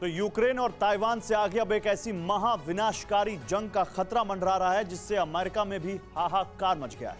तो यूक्रेन और ताइवान से आगे अब एक ऐसी महाविनाशकारी जंग का खतरा मंडरा रहा है जिससे अमेरिका में भी हाहाकार मच गया है।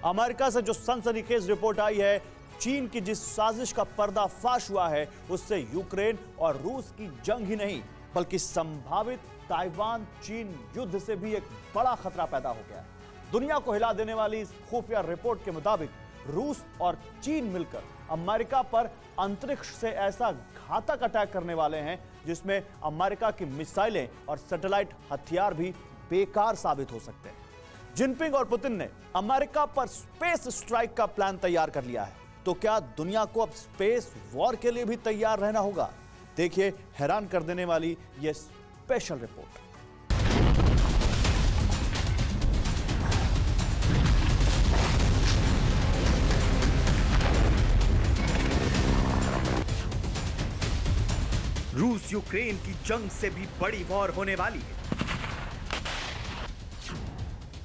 अमेरिका से जो सनसनीखेज रिपोर्ट आई है, चीन की जिस साजिश का पर्दाफाश हुआ है, उससे यूक्रेन और रूस की जंग ही नहीं बल्कि संभावित ताइवान चीन युद्ध से भी एक बड़ा खतरा पैदा हो गया है। दुनिया को हिला देने वाली इस खुफिया रिपोर्ट के मुताबिक रूस और चीन मिलकर अमेरिका पर अंतरिक्ष से ऐसा घातक अटैक करने वाले हैं जिसमें अमेरिका की मिसाइलें और सैटेलाइट हथियार भी बेकार साबित हो सकते हैं। जिनपिंग और पुतिन ने अमेरिका पर स्पेस स्ट्राइक का प्लान तैयार कर लिया है। तो क्या दुनिया को अब स्पेस वॉर के लिए भी तैयार रहना होगा? देखिए हैरान कर देने वाली यह स्पेशल रिपोर्ट। रूस यूक्रेन की जंग से भी बड़ी वॉर होने वाली है।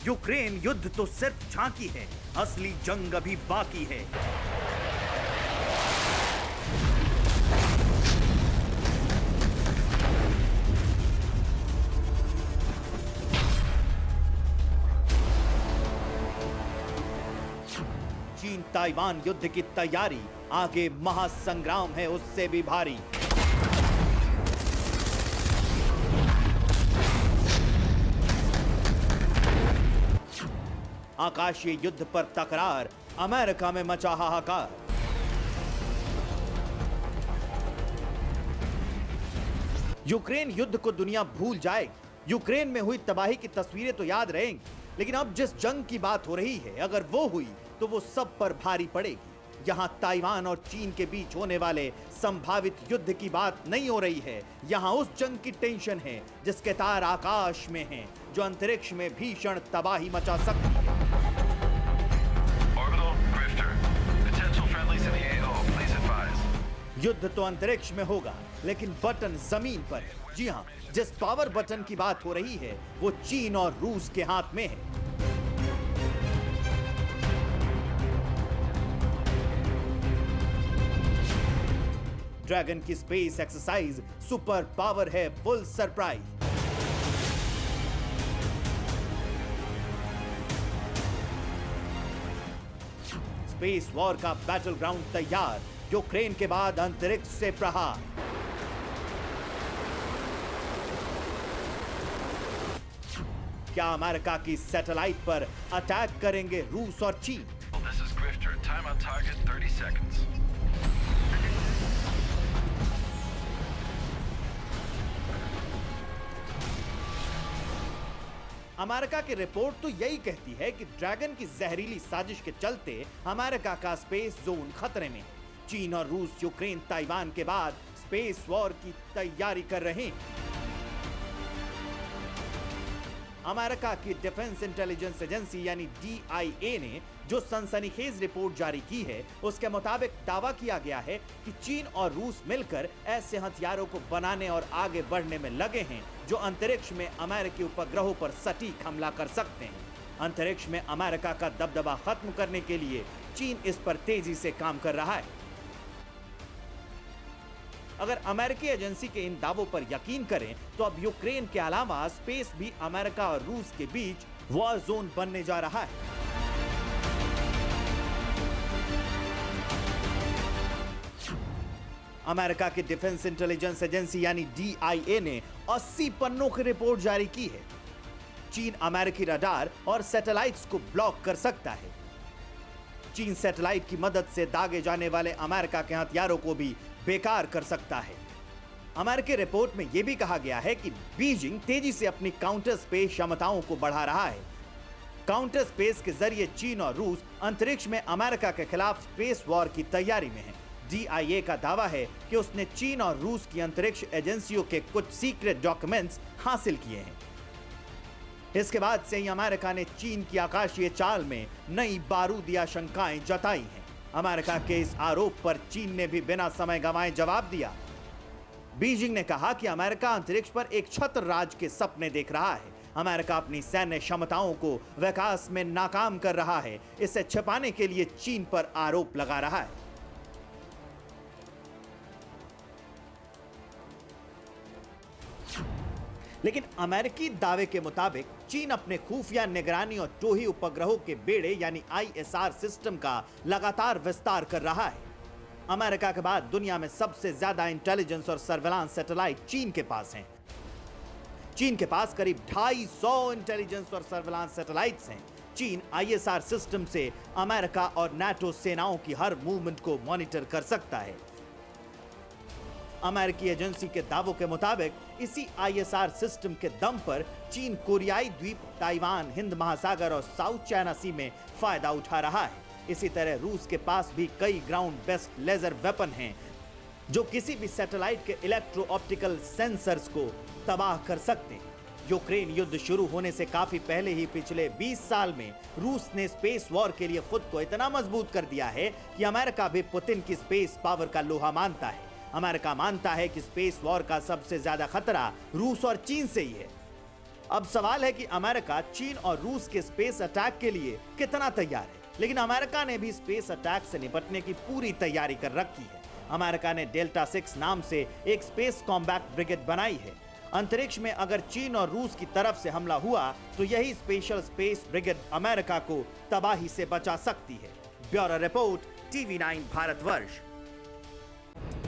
यूक्रेन युद्ध तो सिर्फ झांकी है, असली जंग अभी बाकी है। चीन ताइवान युद्ध की तैयारी, आगे महासंग्राम है उससे भी भारी। आकाशीय युद्ध पर तकरार, अमेरिका में मचा हाहाकार। यूक्रेन युद्ध को दुनिया भूल जाएगी। यूक्रेन में हुई तबाही की तस्वीरें तो याद रहेंगी, लेकिन अब जिस जंग की बात हो रही है, अगर वो हुई तो वो सब पर भारी पड़ेगी। यहां ताइवान और चीन के बीच होने वाले संभावित युद्ध की बात नहीं हो रही है, यहां उस जंग की टेंशन है जिसके तार आकाश में हैं, जो अंतरिक्ष में भीषण तबाही मचा सकती है। युद्ध तो अंतरिक्ष में होगा, लेकिन बटन जमीन पर है। जी हां, जिस पावर बटन की बात हो रही है वो चीन और रूस के हाथ में है। ड्रैगन की स्पेस एक्सरसाइज सुपर पावर है फुल सरप्राइज। स्पेस वॉर का बैटल ग्राउंड तैयार, यूक्रेन के बाद अंतरिक्ष से प्रहार। क्या अमेरिका की सैटेलाइट पर अटैक करेंगे रूस और चीन? अमेरिका की रिपोर्ट तो यही कहती है कि ड्रैगन की जहरीली साजिश के चलते अमेरिका का स्पेस जोन खतरे में है। चीन और रूस यूक्रेन ताइवान के बाद स्पेस वॉर की तैयारी कर रहे हैं। अमेरिका की डिफेंस इंटेलिजेंस एजेंसी यानी DIA ने जो सनसनीखेज रिपोर्ट जारी की है, उसके मुताबिक दावा किया गया है कि चीन और रूस मिलकर ऐसे हथियारों को बनाने और आगे बढ़ने में लगे हैं जो अंतरिक्ष में अमेरिकी उपग्रहों पर सटीक हमला कर सकते हैं। अंतरिक्ष में अमेरिका का दबदबा खत्म करने के लिए चीन इस पर तेजी से काम कर रहा है। अगर अमेरिकी एजेंसी के इन दावों पर यकीन करें तो अब यूक्रेन के अलावा स्पेस भी अमेरिका और रूस के बीच वॉर जोन बनने जा रहा है। अमेरिका की डिफेंस इंटेलिजेंस एजेंसी यानी DIA ने 80 पन्नों की रिपोर्ट जारी की है। चीन अमेरिकी रडार और सैटेलाइट्स को ब्लॉक कर सकता है। चीन सैटेलाइट की मदद से दागे जाने वाले अमेरिका के हथियारों को भी बेकार कर सकता है। अमेरिकी रिपोर्ट में यह भी कहा गया है कि बीजिंग तेजी से अपनी काउंटर स्पेस क्षमताओं को बढ़ा रहा है। काउंटर स्पेस के जरिए चीन और रूस अंतरिक्ष में अमेरिका के खिलाफ स्पेस वॉर की तैयारी में है। DIA का दावा है कि उसने चीन और रूस की अंतरिक्ष एजेंसियों के कुछ सीक्रेट डॉक्यूमेंट्स हासिल किए हैं। इसके बाद से ही अमेरिका ने चीन की आकाशीय चाल में नई बारूदी आशंकाएं जताई हैं। अमेरिका के इस आरोप पर चीन ने भी बिना समय गंवाए जवाब दिया। बीजिंग ने कहा कि अमेरिका अंतरिक्ष पर एक छत्र राज के सपने देख रहा है। अमेरिका अपनी सैन्य क्षमताओं को विकास में नाकाम कर रहा है। इसे छिपाने के लिए चीन पर आरोप लगा रहा है। लेकिन अमेरिकी दावे के मुताबिक चीन अपने खुफिया निगरानी और टोही उपग्रहों के बेड़े यानी ISR सिस्टम का लगातार विस्तार कर रहा है। अमेरिका के बाद दुनिया में सबसे ज्यादा इंटेलिजेंस और सर्वेलांस सैटेलाइट चीन के पास हैं। चीन के पास करीब 250 इंटेलिजेंस और सर्वेलांस सैटेलाइट्स हैं। चीन ISR सिस्टम से अमेरिका और नाटो सेनाओं की हर मूवमेंट को मॉनिटर कर सकता है। अमेरिकी एजेंसी के दावों के मुताबिक इसी ISR सिस्टम के दम पर चीन कोरियाई द्वीप, ताइवान, हिंद महासागर और साउथ चाइना सी में फायदा उठा रहा है। इसी तरह रूस के पास भी कई ग्राउंड बेस्ड लेजर वेपन हैं जो किसी भी सैटेलाइट के इलेक्ट्रो ऑप्टिकल सेंसर्स को तबाह कर सकते हैं। यूक्रेन युद्ध शुरू होने से काफी पहले ही पिछले 20 साल में रूस ने स्पेस वॉर के लिए खुद को इतना मजबूत कर दिया है कि अमेरिका भी पुतिन की स्पेस पावर का लोहा मानता है। अमेरिका मानता है कि स्पेस वॉर का सबसे ज्यादा खतरा रूस और चीन से ही है। अब सवाल है कि अमेरिका चीन और रूस के स्पेस अटैक के लिए कितना तैयार है। लेकिन अमेरिका ने भी स्पेस अटैक से निपटने की पूरी तैयारी कर रखी है। अमेरिका ने डेल्टा 6 नाम से एक स्पेस कॉम्बैट ब्रिगेड बनाई है। अंतरिक्ष में अगर चीन और रूस की तरफ से हमला हुआ तो यही स्पेशल स्पेस ब्रिगेड अमेरिका को तबाही से बचा सकती है। Bureau report, TV9 Bharatvarsh.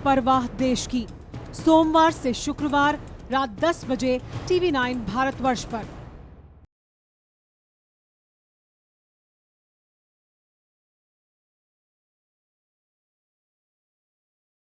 परवाह देश की, सोमवार से शुक्रवार रात 10 बजे TV9 भारतवर्ष पर।